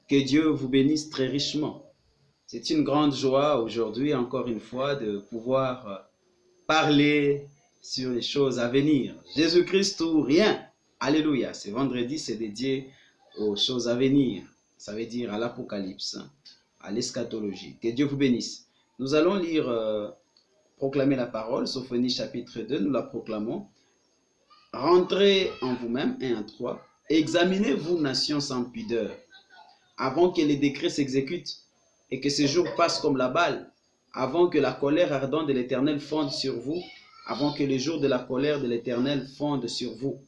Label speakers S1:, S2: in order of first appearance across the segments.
S1: Que Dieu vous bénisse très richement. C'est une grande joie aujourd'hui, encore une fois, de pouvoir parler sur les choses à venir. Jésus-Christ ou rien. Alléluia. Ce vendredi, c'est dédié aux choses à venir. Ça veut dire à l'Apocalypse, à l'eschatologie. Que Dieu vous bénisse. Nous allons lire, proclamer la parole, Sophonie chapitre 2, nous la proclamons. Rentrez en vous-même, 1 à 3. Examinez-vous, nations sans pudeur, avant que les décrets s'exécutent et que ces jours passent comme la balle, avant que la colère ardente de l'Éternel fonde sur vous, avant que les jours de la colère de l'Éternel fondent sur vous.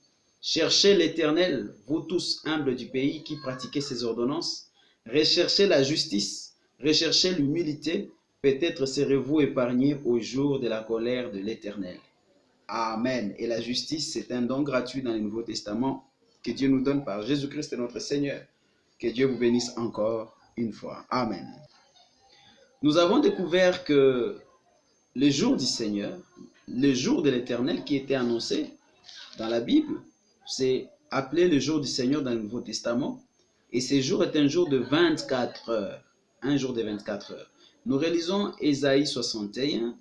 S1: Cherchez l'Éternel, vous tous humbles du pays qui pratiquez ses ordonnances. Recherchez la justice, recherchez l'humilité, peut-être serez-vous épargnés au jour de la colère de l'Éternel. Amen. Et la justice, c'est un don gratuit dans le Nouveau Testament que Dieu nous donne par Jésus-Christ notre Seigneur. Que Dieu vous bénisse encore une fois. Amen. Nous avons découvert que le jour du Seigneur, le jour de l'Éternel qui était annoncé dans la Bible, c'est appelé le jour du Seigneur dans le Nouveau Testament. Et ce jour est un jour de 24 heures. Un jour de 24 heures. Nous relisons Ésaïe 61,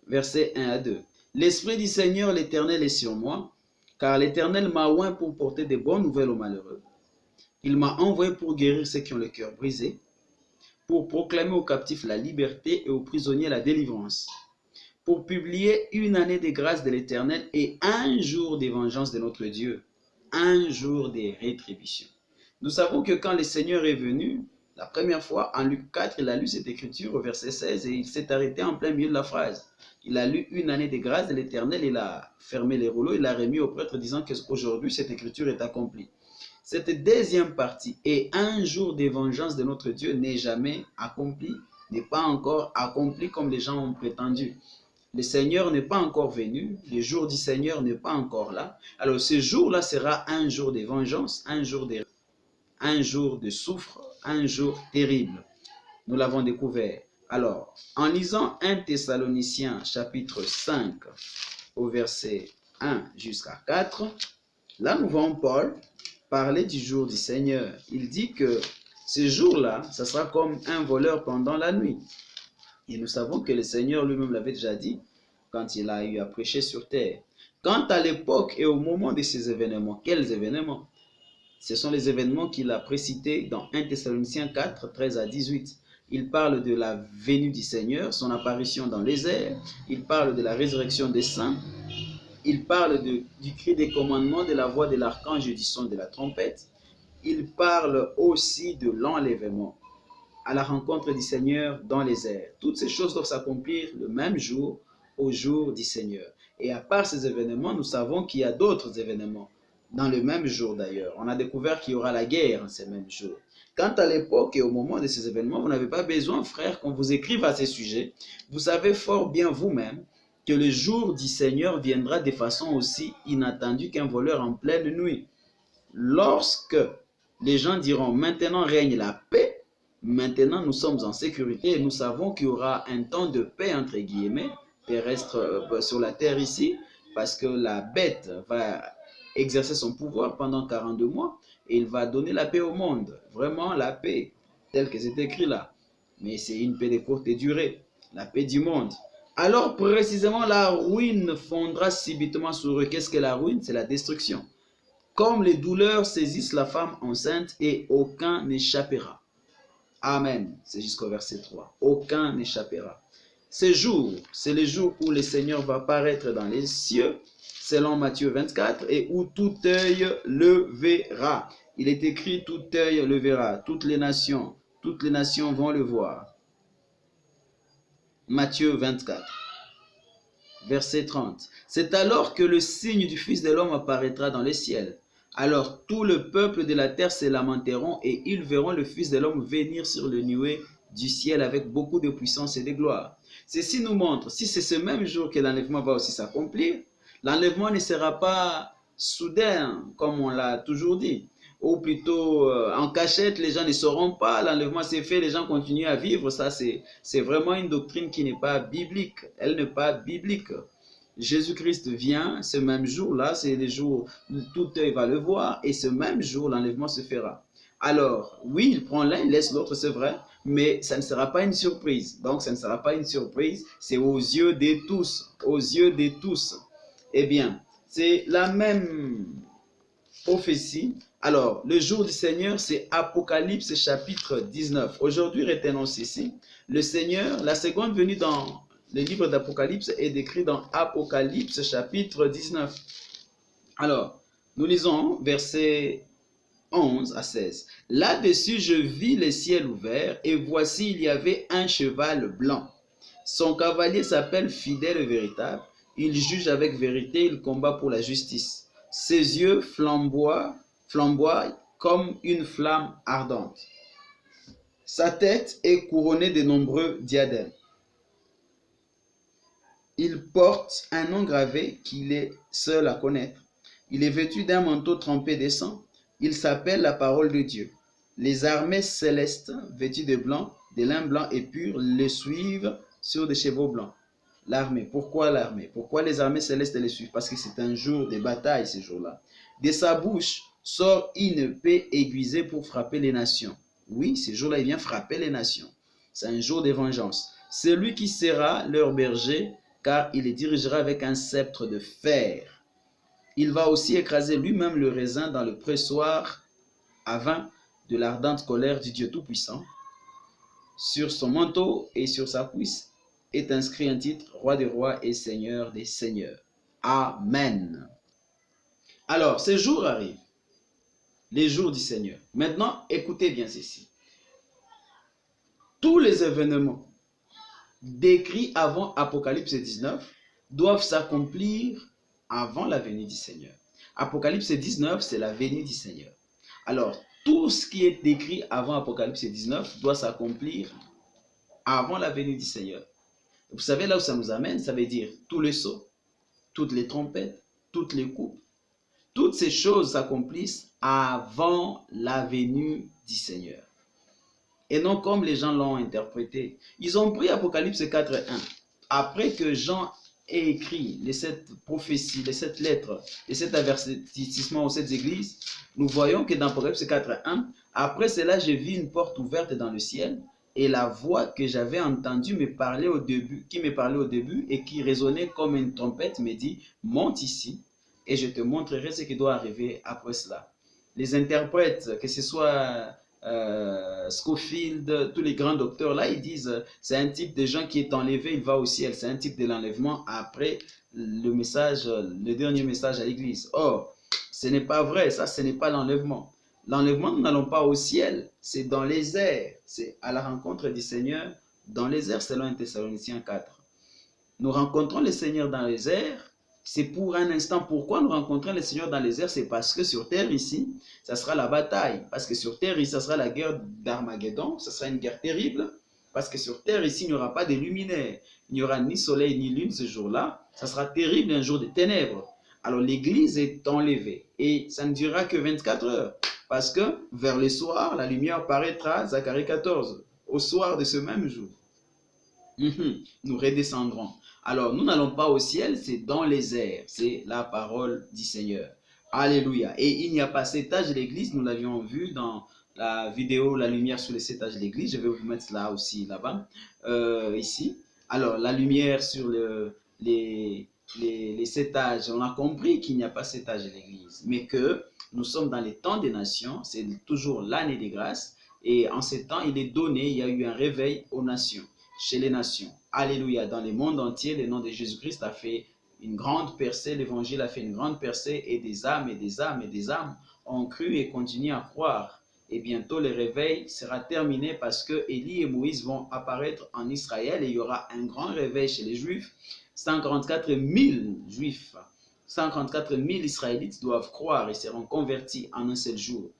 S1: versets 1 à 2. L'Esprit du Seigneur l'Éternel est sur moi, car l'Éternel m'a oint pour porter de bonnes nouvelles aux malheureux. Il m'a envoyé pour guérir ceux qui ont le cœur brisé, pour proclamer aux captifs la liberté et aux prisonniers la délivrance, pour publier une année de grâce de l'Éternel et un jour de vengeance de notre Dieu, un jour de rétribution. Nous savons que quand le Seigneur est venu, la première fois, en Luc 4, il a lu cette écriture au verset 16 et il s'est arrêté en plein milieu de la phrase. Il a lu une année de grâce de l'Éternel, il a fermé les rouleaux, il l'a remis au prêtre disant qu'aujourd'hui cette écriture est accomplie. Cette deuxième partie, et un jour de vengeance de notre Dieu n'est jamais accompli, n'est pas encore accompli comme les gens ont prétendu. Le Seigneur n'est pas encore venu, le jour du Seigneur n'est pas encore là. Alors ce jour-là sera un jour de vengeance, un jour de souffre, un jour terrible. Nous l'avons découvert. Alors, en lisant 1 Thessaloniciens chapitre 5 au verset 1 jusqu'à 4, là nous voyons Paul parler du jour du Seigneur. Il dit que ce jour-là, ça sera comme un voleur pendant la nuit. Et nous savons que le Seigneur lui-même l'avait déjà dit quand il a eu à prêcher sur terre. Quant à l'époque et au moment de ces événements, quels événements? Ce sont les événements qu'il a précités dans 1 Thessaloniciens 4, 13 à 18. Il parle de la venue du Seigneur, son apparition dans les airs. Il parle de la résurrection des saints. Il parle du cri des commandements, de la voix de l'archange et du son de la trompette. Il parle aussi de l'enlèvement à la rencontre du Seigneur dans les airs. Toutes ces choses doivent s'accomplir le même jour, au jour du Seigneur. Et à part ces événements, nous savons qu'il y a d'autres événements, dans le même jour d'ailleurs. On a découvert qu'il y aura la guerre en ces mêmes jours. Quant à l'époque et au moment de ces événements, vous n'avez pas besoin, frère, qu'on vous écrive à ces sujets. Vous savez fort bien vous-même que le jour du Seigneur viendra de façon aussi inattendue qu'un voleur en pleine nuit. Lorsque les gens diront « maintenant règne la paix », maintenant nous sommes en sécurité et nous savons qu'il y aura un temps de paix entre guillemets terrestre sur la terre ici, parce que la bête va exercer son pouvoir pendant 42 mois et il va donner la paix au monde. Vraiment la paix, telle que c'est écrit là. Mais c'est une paix de courte durée, la paix du monde. Alors précisément la ruine fondra subitement sur eux. Qu'est-ce que la ruine? C'est la destruction. Comme les douleurs saisissent la femme enceinte et aucun n'échappera. Amen. C'est jusqu'au verset 3. Aucun n'échappera. Ce jour, c'est le jour où le Seigneur va paraître dans les cieux, selon Matthieu 24, et où tout œil le verra. Il est écrit, tout œil le verra, toutes les nations vont le voir. Matthieu 24, verset 30. C'est alors que le signe du Fils de l'homme apparaîtra dans les ciels. Alors tout le peuple de la terre se lamenteront et ils verront le Fils de l'homme venir sur le nuée du ciel avec beaucoup de puissance et de gloire. Ceci nous montre, si c'est ce même jour que l'enlèvement va aussi s'accomplir, l'enlèvement ne sera pas soudain, comme on l'a toujours dit. Ou plutôt en cachette, les gens ne sauront pas, l'enlèvement s'est fait, les gens continuent à vivre. Ça, c'est vraiment une doctrine qui n'est pas biblique. Elle n'est pas biblique. Jésus-Christ vient, ce même jour-là, c'est le jour où tout œil va le voir, et ce même jour, l'enlèvement se fera. Alors, oui, il prend l'un, il laisse l'autre, c'est vrai, mais ça ne sera pas une surprise. Donc, ça ne sera pas une surprise, c'est aux yeux de tous, aux yeux de tous. Eh bien, c'est la même prophétie. Alors, le jour du Seigneur, c'est Apocalypse chapitre 19. Aujourd'hui, retenons ceci. Le Seigneur, la seconde venue dans le livre d'Apocalypse est décrit dans Apocalypse chapitre 19. Alors, nous lisons versets 11 à 16. Là-dessus, je vis le ciel ouvert, et voici, il y avait un cheval blanc. Son cavalier s'appelle Fidèle et Véritable. Il juge avec vérité, il combat pour la justice. Ses yeux flamboient comme une flamme ardente. Sa tête est couronnée de nombreux diadèmes. Il porte un nom gravé qu'il est seul à connaître. Il est vêtu d'un manteau trempé de sang. Il s'appelle la parole de Dieu. Les armées célestes, vêtues de blanc, de lin blanc et pur, le suivent sur des chevaux blancs. L'armée. Pourquoi l'armée? Pourquoi les armées célestes les suivent? Parce que c'est un jour de bataille, ce jour-là. De sa bouche sort une épée aiguisée pour frapper les nations. Oui, ce jour-là, il vient frapper les nations. C'est un jour de vengeance. C'est lui qui sera leur berger, car il les dirigera avec un sceptre de fer. Il va aussi écraser lui-même le raisin dans le pressoir à vin de l'ardente colère du Dieu Tout-Puissant. Sur son manteau et sur sa cuisse est inscrit un titre, Roi des rois et Seigneur des seigneurs. Amen. Alors, ces jours arrivent, les jours du Seigneur. Maintenant, écoutez bien ceci. Tous les événements décrits avant Apocalypse 19 doivent s'accomplir avant la venue du Seigneur. Apocalypse 19, c'est la venue du Seigneur. Alors, tout ce qui est décrit avant Apocalypse 19 doit s'accomplir avant la venue du Seigneur. Vous savez là où ça nous amène? Ça veut dire tous les sceaux, toutes les trompettes, toutes les coupes. Toutes ces choses s'accomplissent avant la venue du Seigneur. Et non comme les gens l'ont interprété. Ils ont pris Apocalypse 4.1. Après que Jean ait écrit les 7 prophéties, les 7 lettres, les 7 avertissements aux 7 églises, nous voyons que dans Apocalypse 4.1, après cela, je vis une porte ouverte dans le ciel, et la voix que j'avais entendue me parlait au début, et qui résonnait comme une trompette me dit, monte ici, et je te montrerai ce qui doit arriver après cela. Les interprètes, que ce soit Scofield, tous les grands docteurs, là, ils disent c'est un type de gens qui est enlevé, il va au ciel. C'est un type de l'enlèvement après le dernier message à l'église. Or, ce n'est pas vrai, ça, ce n'est pas l'enlèvement. L'enlèvement, nous n'allons pas au ciel, c'est dans les airs. C'est à la rencontre du Seigneur dans les airs, selon 1 Thessaloniciens 4. Nous rencontrons le Seigneur dans les airs. C'est pour un instant. Pourquoi nous rencontrons le Seigneur dans les airs? C'est parce que sur terre ici, ça sera la bataille. Parce que sur terre ici, ça sera la guerre d'Armageddon. Ça sera une guerre terrible. Parce que sur terre ici, il n'y aura pas de luminaire. Il n'y aura ni soleil ni lune ce jour-là. Ça sera terrible, un jour de ténèbres. Alors l'église est enlevée. Et ça ne durera que 24 heures. Parce que vers le soir, la lumière paraîtra, Zacharie 14, au soir de ce même jour. Nous redescendrons. Alors, nous n'allons pas au ciel, c'est dans les airs. C'est la parole du Seigneur. Alléluia. Et il n'y a pas 7 âges de l'église. Nous l'avions vu dans la vidéo La lumière sur les 7 âges de l'église. Je vais vous mettre là aussi, là-bas, ici. Alors, la lumière sur les 7 âges. On a compris qu'il n'y a pas 7 âges de l'église. Mais que nous sommes dans les temps des nations. C'est toujours l'année des grâces. Et en ces temps, il est donné, il y a eu un réveil aux nations. Chez les nations. Alléluia. Dans le monde entier, le nom de Jésus-Christ a fait une grande percée. L'évangile a fait une grande percée et des âmes et des âmes et des âmes ont cru et continuent à croire. Et bientôt, le réveil sera terminé parce que Élie et Moïse vont apparaître en Israël et il y aura un grand réveil chez les Juifs. 144 000 Juifs, 144 000 Israélites doivent croire et seront convertis en un seul jour.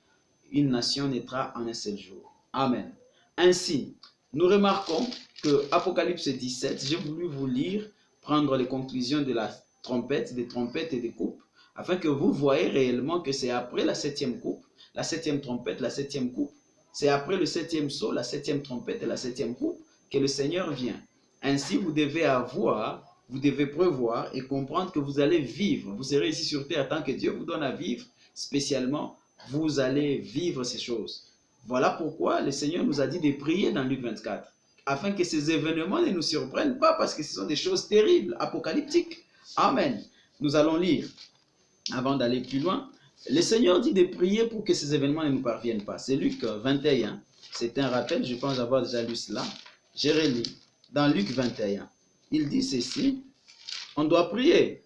S1: Une nation naîtra en un seul jour. Amen. Ainsi, nous remarquons que Apocalypse 17, j'ai voulu vous lire, prendre les conclusions de la trompette, des trompettes et des coupes, afin que vous voyez réellement que c'est après la 7e coupe, la 7e trompette, la 7e coupe, c'est après le 7e sceau, la 7e trompette et la 7e coupe que le Seigneur vient. Ainsi, vous devez avoir vous devez prévoir et comprendre que vous allez vivre. Vous serez ici sur terre tant que Dieu vous donne à vivre, spécialement, vous allez vivre ces choses. Voilà pourquoi le Seigneur nous a dit de prier dans Luc 24, afin que ces événements ne nous surprennent pas, parce que ce sont des choses terribles, apocalyptiques. Amen. Nous allons lire, avant d'aller plus loin, le Seigneur dit de prier pour que ces événements ne nous parviennent pas. C'est Luc 21. C'est un rappel, je pense avoir déjà lu cela. Je relis. Dans Luc 21, il dit ceci. On doit prier.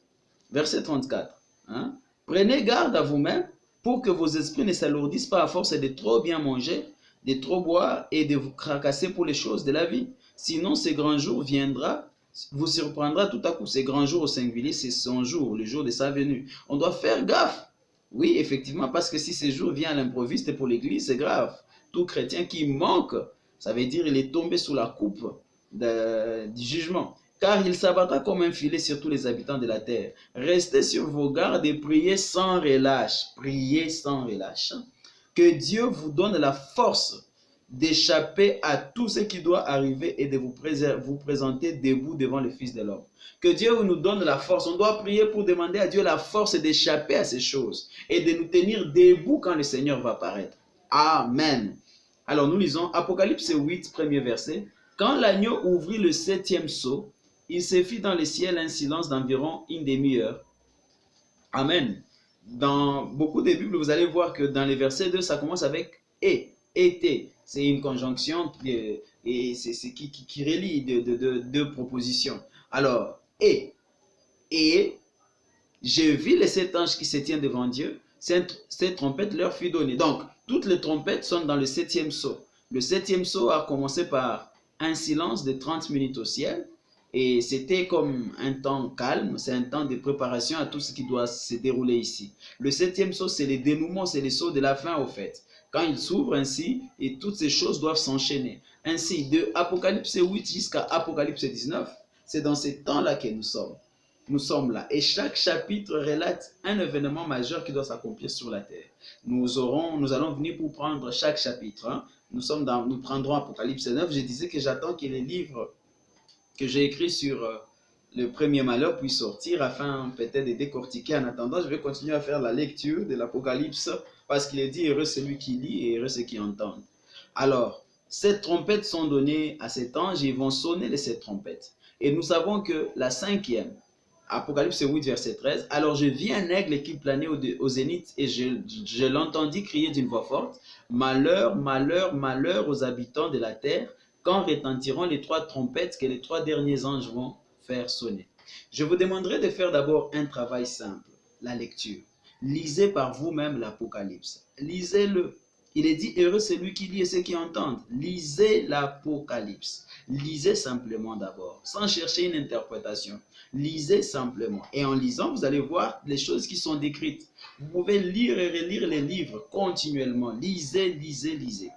S1: Verset 34. Hein? Prenez garde à vous-même pour que vos esprits ne s'alourdissent pas à force de trop bien manger, de trop boire et de vous cracasser pour les choses de la vie. Sinon, ce grand jour viendra, vous surprendra tout à coup. Ce grand jour au singulier, c'est son jour, le jour de sa venue. On doit faire gaffe. Oui, effectivement, parce que si ce jour vient à l'improviste pour l'Église, c'est grave. Tout chrétien qui manque, ça veut dire qu'il est tombé sous la coupe du jugement. Car il s'abattra comme un filet sur tous les habitants de la terre. Restez sur vos gardes et priez sans relâche. Priez sans relâche. Que Dieu vous donne la force d'échapper à tout ce qui doit arriver et de vous présenter debout devant le Fils de l'homme. Que Dieu nous donne la force. On doit prier pour demander à Dieu la force d'échapper à ces choses et de nous tenir debout quand le Seigneur va paraître. Amen. Alors nous lisons Apocalypse 8, premier verset. Quand l'agneau ouvrit le 7e sceau, il se fit dans le ciel un silence d'environ une demi-heure. Amen. Dans beaucoup de Bibles, vous allez voir que dans les versets 2, ça commence avec « et ». Été, c'est une conjonction et c'est qui relie deux propositions. Alors, et j'ai vu les 7 anges qui se tiennent devant Dieu, cette trompette leur fut donnée. Donc, toutes les trompettes sont dans le 7e sceau. Le 7e sceau a commencé par un silence de 30 minutes au ciel. Et c'était comme un temps calme, c'est un temps de préparation à tout ce qui doit se dérouler ici. Le 7e sceau, c'est le dénouement, c'est le sceau de la fin au fait. Quand il s'ouvre ainsi, et toutes ces choses doivent s'enchaîner. Ainsi, de Apocalypse 8 jusqu'à Apocalypse 19, c'est dans ces temps-là que nous sommes. Nous sommes là. Et chaque chapitre relate un événement majeur qui doit s'accomplir sur la terre. Nous allons venir pour prendre chaque chapitre. Hein. Nous prendrons Apocalypse 9. Je disais que j'attends que les livres que j'ai écrits sur le premier malheur puissent sortir afin peut-être de décortiquer. En attendant, je vais continuer à faire la lecture de l'Apocalypse parce qu'il est dit heureux celui qui lit et heureux ceux qui entendent. Alors, ces trompettes sont données à cet ange et ils vont sonner les 7 trompettes. Et nous savons que la 5e, Apocalypse 8, verset 13, alors je vis un aigle qui planait au zénith et je l'entendis crier d'une voix forte, malheur, malheur, malheur aux habitants de la terre, quand retentiront les 3 trompettes que les 3 derniers anges vont faire sonner. Je vous demanderai de faire d'abord un travail simple, la lecture. Lisez par vous-même l'Apocalypse. Lisez-le. Il est dit, heureux celui qui lit et ceux qui entendent. Lisez l'Apocalypse. Lisez simplement d'abord, sans chercher une interprétation. Lisez simplement. Et en lisant, vous allez voir les choses qui sont décrites. Vous pouvez lire et relire les livres continuellement. Lisez, lisez, lisez.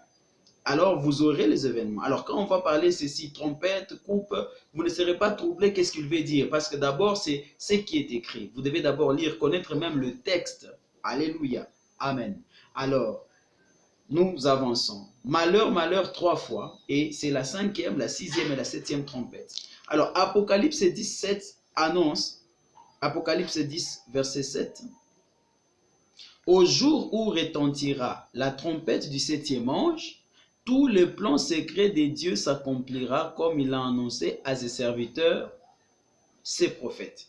S1: Alors vous aurez les événements. Alors quand on va parler ceci, trompette, coupe, vous ne serez pas troublé, qu'est-ce qu'il veut dire? Parce que d'abord c'est ce qui est écrit. Vous devez d'abord lire, connaître même le texte. Alléluia. Amen. Alors, nous avançons. Malheur, malheur 3 fois. Et c'est la 5e, la 6e et la 7e trompette. Alors Apocalypse 17 annonce, Apocalypse 10 verset 7. Au jour où retentira la trompette du 7e ange, tout le plan secret de Dieu s'accomplira comme il a annoncé à ses serviteurs, ses prophètes.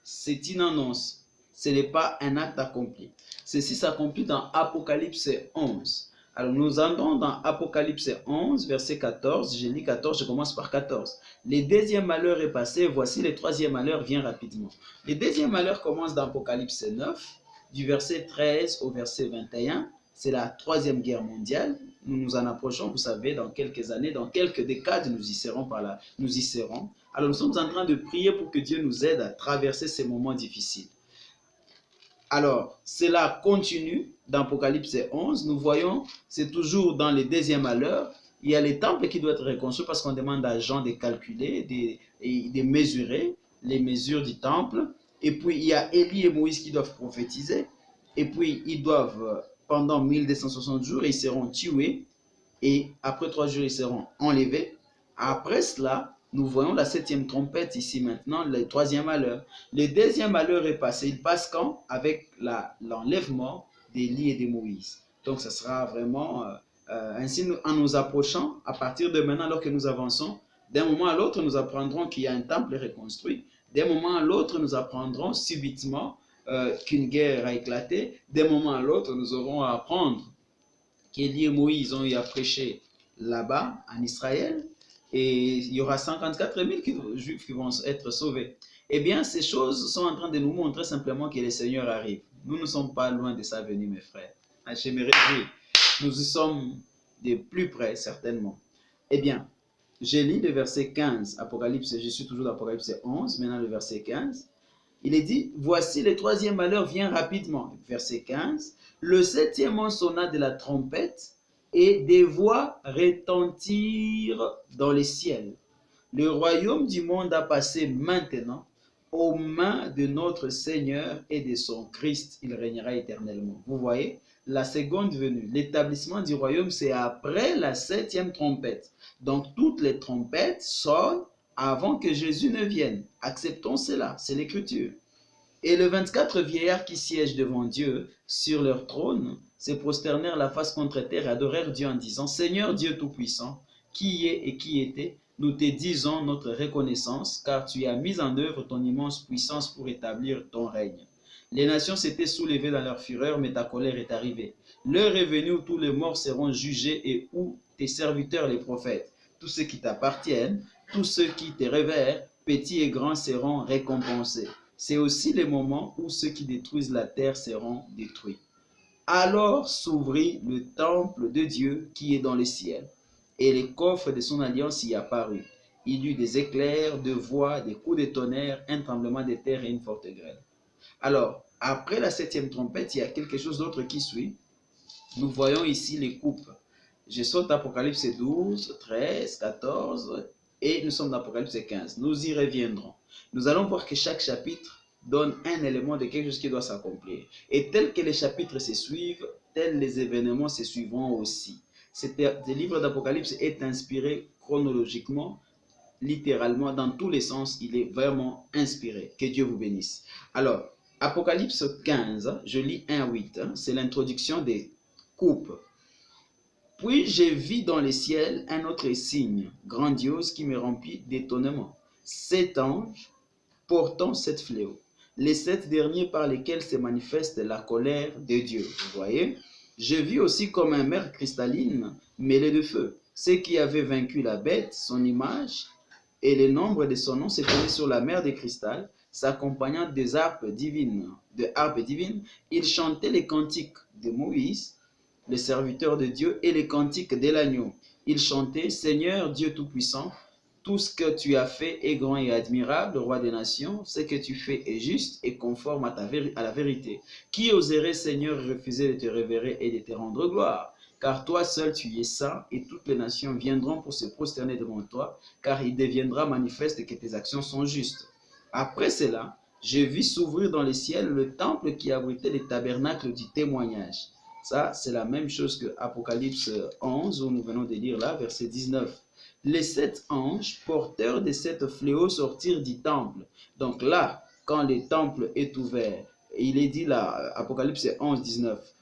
S1: C'est une annonce, ce n'est pas un acte accompli. Ceci s'accomplit dans Apocalypse 11. Alors nous entrons dans Apocalypse 11, verset 14. Je lis 14, je commence par 14. Le 2e malheur est passé, voici le 3e malheur vient rapidement. Le 2e malheur commence dans Apocalypse 9, du verset 13 au verset 21. C'est la 3e guerre mondiale. Nous nous en approchons, vous savez, dans quelques années, dans quelques décades, nous y serons par là. Nous y serons. Alors nous sommes en train de prier pour que Dieu nous aide à traverser ces moments difficiles. Alors, cela continue dans Apocalypse 11. Nous voyons, c'est toujours dans le 2e malheur. Il y a les temples qui doivent être reconstruits parce qu'on demande à Jean de calculer, de mesurer les mesures du temple. Et puis, il y a Élie et Moïse qui doivent prophétiser. Et puis, ils doivent, pendant 1260 jours, ils seront tués. Et après 3 jours, ils seront enlevés. Après cela, Nous voyons la septième trompette ici maintenant, le troisième malheur. Le deuxième malheur est passé. Il passe quand? Avec l'enlèvement d'Élie et de Moïse. Donc, ce sera vraiment ainsi en nous approchant, à partir de maintenant, alors que nous avançons, d'un moment à l'autre, nous apprendrons qu'il y a un temple reconstruit. D'un moment à l'autre, nous apprendrons subitement qu'une guerre a éclaté. D'un moment à l'autre, nous aurons à apprendre qu'Élie et Moïse ont eu à prêcher là-bas, en Israël, et il y aura 54 000 juifs qui vont être sauvés. Eh bien, ces choses sont en train de nous montrer simplement que le Seigneur arrive. Nous ne sommes pas loin de sa venue, mes frères. Je me réjouis. Nous y sommes de plus près, certainement. Eh bien, je lis le verset 15, Apocalypse, je suis toujours dans Apocalypse 11, maintenant le verset 15. Il est dit, voici le troisième malheur vient rapidement. Verset 15, le septième an sonna de la trompette et des voix retentirent dans les ciels. Le royaume du monde a passé maintenant aux mains de notre Seigneur et de son Christ. Il régnera éternellement. Vous voyez, la seconde venue, l'établissement du royaume, c'est après la septième trompette. Donc, toutes les trompettes sonnent avant que Jésus ne vienne. Acceptons cela, c'est l'écriture. Et les 24 vieillards qui siègent devant Dieu sur leur trône se prosternèrent la face contre terre et adorèrent Dieu en disant, Seigneur Dieu Tout-Puissant, qui est et qui était, nous te disons notre reconnaissance, car tu as mis en œuvre ton immense puissance pour établir ton règne. Les nations s'étaient soulevées dans leur fureur, mais ta colère est arrivée. L'heure est venue où tous les morts seront jugés et où tes serviteurs les prophètes, tous ceux qui t'appartiennent, tous ceux qui te révèrent, petits et grands seront récompensés. C'est aussi le moment où ceux qui détruisent la terre seront détruits. Alors s'ouvrit le temple de Dieu qui est dans le ciel, et les coffres de son alliance y apparurent. Il y eut des éclairs, de voix, des coups de tonnerre, un tremblement de terre et une forte grêle. Alors, après la septième trompette, il y a quelque chose d'autre qui suit. Nous voyons ici les coupes. Je saute Apocalypse 12, 13, 14 et nous sommes dans Apocalypse 15. Nous y reviendrons. Nous allons voir que chaque chapitre donne un élément de quelque chose qui doit s'accomplir. Et tel que les chapitres se suivent, tels les événements se suivront aussi. Le livre d'Apocalypse est inspiré chronologiquement, littéralement, dans tous les sens. Il est vraiment inspiré. Que Dieu vous bénisse. Alors, Apocalypse 15, je lis 1:8. C'est l'introduction des coupes. Puis je vis dans les ciels un autre signe grandiose qui me remplit d'étonnement. 7 anges portant 7 fléaux, les 7 derniers par lesquels se manifeste la colère de Dieu. Vous voyez, je vis aussi comme un mer cristalline mêlée de feu. Ceux qui avaient vaincu la bête, son image et le nombre de son nom s'éteignaient sur la mer de cristal, s'accompagnant des harpes divines. Ils chantaient les cantiques de Moïse, le serviteur de Dieu, et les cantiques de l'agneau. Ils chantaient, Seigneur Dieu Tout-Puissant, tout ce que tu as fait est grand et admirable, roi des nations. Ce que tu fais est juste et conforme à la vérité. Qui oserait, Seigneur, refuser de te révérer et de te rendre gloire? Car toi seul tu es saint, et toutes les nations viendront pour se prosterner devant toi, car il deviendra manifeste que tes actions sont justes. Après cela, je vis s'ouvrir dans les ciels le temple qui abritait les tabernacles du témoignage. Ça, c'est la même chose que Apocalypse 11, où nous venons de lire là, verset 19. Les 7 anges, porteurs des 7 fléaux, sortirent du temple. Donc là, quand le temple est ouvert, il est dit là, Apocalypse 11, 19,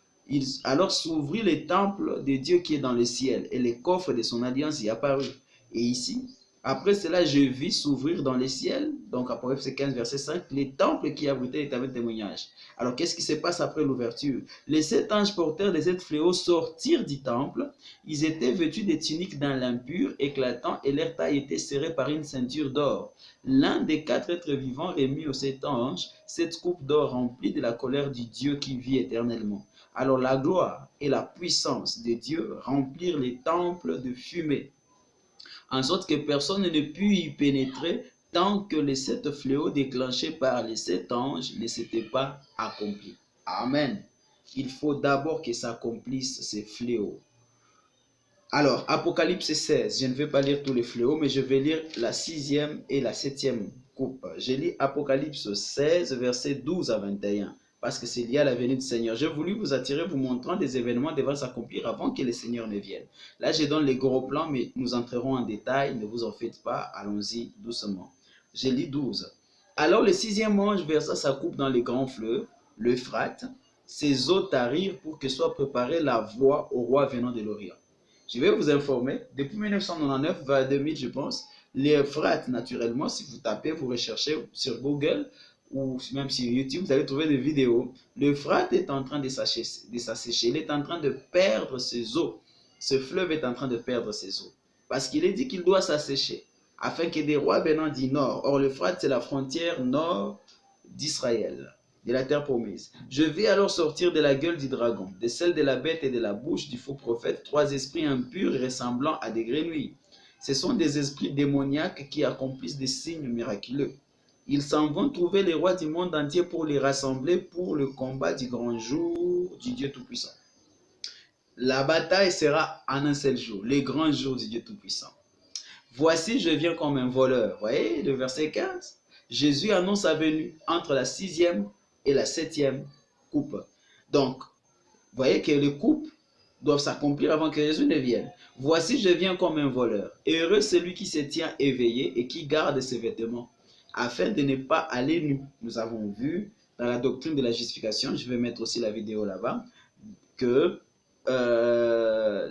S1: alors s'ouvrit le temple de Dieu qui est dans le ciel, et les coffres de son alliance y apparurent. Et ici, après cela, je vis s'ouvrir dans les ciels, donc Apocalypse 15, verset 5, les temples qui abritaient les tables de témoignage. Alors, qu'est-ce qui se passe après l'ouverture? Les 7 anges porteurs des 7 fléaux sortirent du temple. Ils étaient vêtus des tuniques d'un lin pur, éclatant, et leur taille était serrée par une ceinture d'or. L'un des 4 êtres vivants remit aux 7 anges cette coupe d'or remplie de la colère du Dieu qui vit éternellement. Alors, la gloire et la puissance de Dieu remplirent les temples de fumée, en sorte que personne ne put y pénétrer tant que les 7 fléaux déclenchés par les 7 anges ne s'étaient pas accomplis. Amen. Il faut d'abord que s'accomplissent ces fléaux. Alors, Apocalypse 16, je ne vais pas lire tous les fléaux, mais je vais lire la 6e et la 7e coupe. Je lis Apocalypse 16, versets 12 à 21. parce que c'est lié à la venue du Seigneur. J'ai voulu vous attirer, vous montrant des événements devant s'accomplir avant que le Seigneur ne vienne. Là, je donne les gros plans, mais nous entrerons en détail. Ne vous en faites pas, allons-y doucement. Je lis 12. Alors le 6e ange versa sa coupe dans les grands fleuves, l'Euphrate. Ses eaux tarirent pour que soit préparée la voie au roi venant de l'Orient. Je vais vous informer, depuis 1999 vers 2000, je pense, l'Euphrate, naturellement, si vous tapez, vous recherchez sur Google ou même sur YouTube, vous allez trouver des vidéos. L'Euphrate est en train de s'assécher, il est en train de perdre ses eaux. Ce fleuve est en train de perdre ses eaux. Parce qu'il est dit qu'il doit s'assécher, afin que des rois venant du nord. Or, l'Euphrate, c'est la frontière nord d'Israël, de la terre promise. Je vais alors sortir de la gueule du dragon, de celle de la bête et de la bouche du faux prophète, 3 esprits impurs ressemblant à des grenouilles. Ce sont des esprits démoniaques qui accomplissent des signes miraculeux. Ils s'en vont trouver les rois du monde entier pour les rassembler pour le combat du grand jour du Dieu Tout-Puissant. La bataille sera en un seul jour, le grand jour du Dieu Tout-Puissant. Voici, je viens comme un voleur. Voyez le verset 15. Jésus annonce sa venue entre la 6e et la 7e coupe. Donc, voyez que les coupes doivent s'accomplir avant que Jésus ne vienne. Voici, je viens comme un voleur. Heureux celui qui se tient éveillé et qui garde ses vêtements, afin de ne pas aller nu. Nous avons vu dans la doctrine de la justification, je vais mettre aussi la vidéo là-bas, que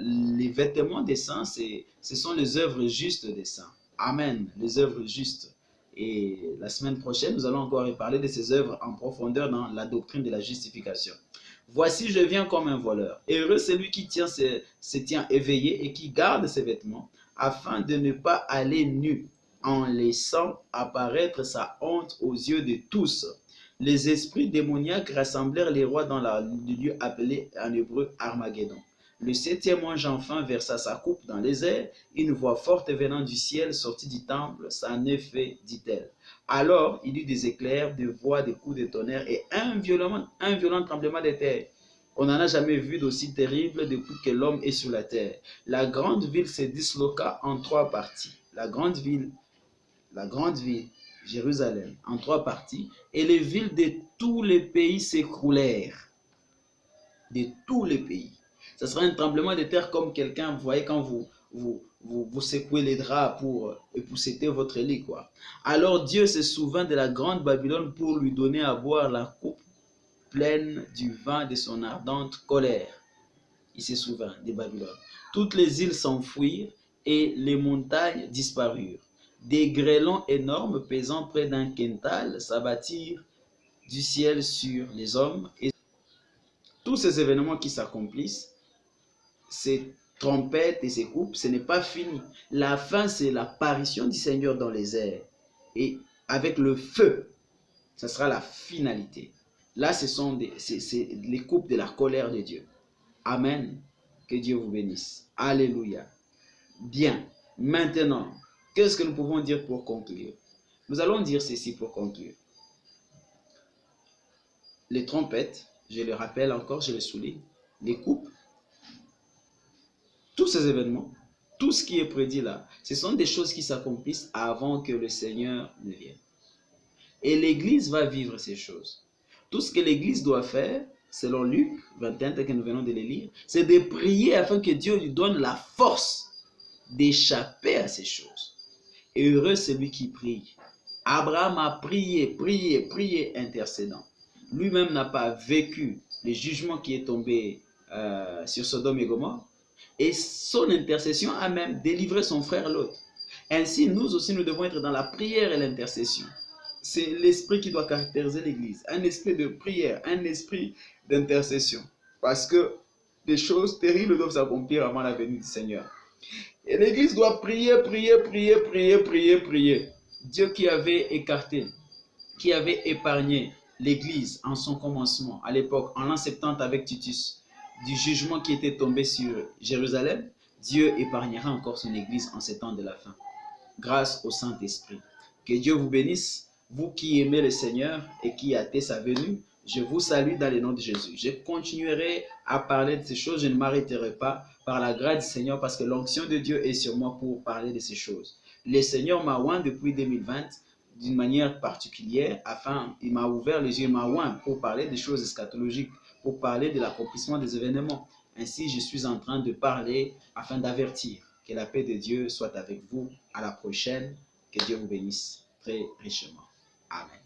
S1: les vêtements des saints, ce sont les œuvres justes des saints. Amen, les œuvres justes. Et la semaine prochaine, nous allons encore parler de ces œuvres en profondeur dans la doctrine de la justification. Voici, je viens comme un voleur. Heureux celui qui se tient éveillé et qui garde ses vêtements, afin de ne pas aller nu, en laissant apparaître sa honte aux yeux de tous. Les esprits démoniaques rassemblèrent les rois dans le lieu appelé en hébreu Armageddon. Le 7e ange enfin versa sa coupe dans les airs. Une voix forte venant du ciel sortit du temple. Ça en est fait, dit-elle. Alors il y eut des éclairs, des voix, des coups de tonnerre et un violent tremblement de terre. On n'en a jamais vu d'aussi terrible depuis que l'homme est sur la terre. La grande ville se disloqua en 3 parties. La grande ville, Jérusalem, en 3 parties, et les villes de tous les pays s'écroulèrent. De tous les pays. Ce sera un tremblement de terre comme quelqu'un, vous voyez, quand vous secouez les draps pour épousseter votre lit, quoi. Alors Dieu se souvint de la grande Babylone pour lui donner à boire la coupe pleine du vin de son ardente colère. Il se souvint de Babylone. Toutes les îles s'enfuirent et les montagnes disparurent. Des grêlons énormes pesant près d'un quintal s'abattirent du ciel sur les hommes. Et tous ces événements qui s'accomplissent, ces trompettes et ces coupes, ce n'est pas fini. La fin, c'est l'apparition du Seigneur dans les airs. Et avec le feu, ce sera la finalité. Là, c'est les coupes de la colère de Dieu. Amen. Que Dieu vous bénisse. Alléluia. Bien. Maintenant, qu'est-ce que nous pouvons dire pour conclure? Nous allons dire ceci pour conclure. Les trompettes, je le rappelle encore, je le souligne, les coupes, tous ces événements, tout ce qui est prédit là, ce sont des choses qui s'accomplissent avant que le Seigneur ne vienne. Et l'Église va vivre ces choses. Tout ce que l'Église doit faire, selon Luc 21, tel que nous venons de le lire, c'est de prier afin que Dieu lui donne la force d'échapper à ces choses. Et heureux celui qui prie. Abraham a prié, intercédant. Lui-même n'a pas vécu le jugement qui est tombé sur Sodome et Gomorrhe. Et son intercession a même délivré son frère Lot. Ainsi, nous aussi, nous devons être dans la prière et l'intercession. C'est l'esprit qui doit caractériser l'Église. Un esprit de prière, un esprit d'intercession. Parce que des choses terribles doivent s'accomplir avant la venue du Seigneur. Et l'Église doit prier. Dieu qui avait écarté, qui avait épargné l'Église en son commencement, à l'époque, en l'an 70 avec Titus, du jugement qui était tombé sur Jérusalem, Dieu épargnera encore son Église en ces temps de la fin, grâce au Saint-Esprit. Que Dieu vous bénisse, vous qui aimez le Seigneur et qui hâtez sa venue. Je vous salue dans le nom de Jésus. Je continuerai à parler de ces choses, je ne m'arrêterai pas par la grâce du Seigneur parce que l'onction de Dieu est sur moi pour parler de ces choses. Le Seigneur m'a oint depuis 2020 d'une manière particulière, il m'a ouvert les yeux, il m'a oint pour parler des choses eschatologiques, pour parler de l'accomplissement des événements. Ainsi, je suis en train de parler afin d'avertir. Que la paix de Dieu soit avec vous. À la prochaine. Que Dieu vous bénisse très richement. Amen.